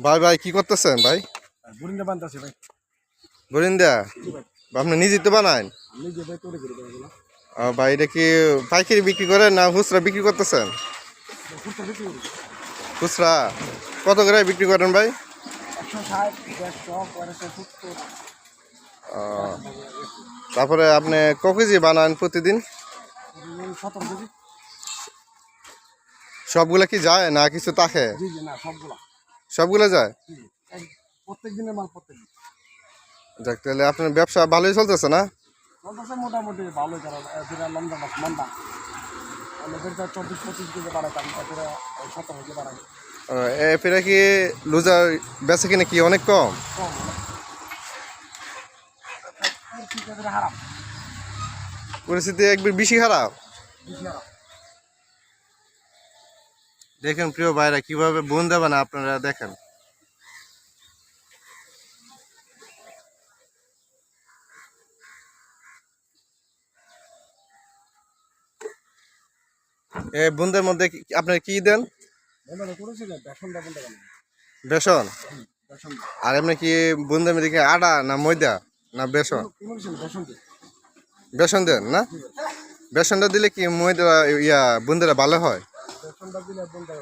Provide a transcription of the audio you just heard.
ভাই ভাই কি করতেছেন ভাই? বুরিন্দা বানতাছে ভাই। বরিন্দা জি ভাই। আপনি নিজে তো বানান? আমি যে ভাই তৈরি করে দেবো না। ভাই এটা কি পাইকারি বিক্রি করেন না খুচরা বিক্রি করতেছেন? ফুটটা বিক্রি করি। খুচরা কত করে বিক্রি করেন ভাই? 160, 150, 170। আহ, তারপরে আপনি ক কেজি বানান প্রতিদিন? 17 কেজি। সবগুলা কি যায় না কিছু থাকে? জি জি না সবগুলা। সবগুলা যায়? জি। প্রত্যেক দিনের মাল প্রত্যেক দিন। যাক তাহলে আপনার ব্যবসা ভালোই চলতেছে না? চলতেছে মোটামুটি ভালোই কারণ যেটা লম্বা মাছ মন্দা। আমাদের 24-25 কেজি বাড়াইতাম তারপরে 17 কেজি বাড়াই। এরপরে কি লুজার বেচে কিনে কি অনেক কম? কম কি করে হারাম। পরিস্থিতি একবার বেশি খারাপ। বেশি হারাম। দেখেন প্রিয় ভাইরা কিভাবে বোন দেবে না আপনারা দেখেন। এই বুন্দের মধ্যে আপনারা কি দেন? বন্ধুরা করেছিল বেসনটা বলতে গেল। বেসন? বেসন আর এমনি কি বুন্দের মধ্যে কি আটা না ময়দা না বেসন? কোনো কিছু বেসন দিই। বেসন দেন না? বেসনটা দিলে কি ময়দা ইয়া বুন্দেরা ভালো হয়? বেসনটা দিলে বলতে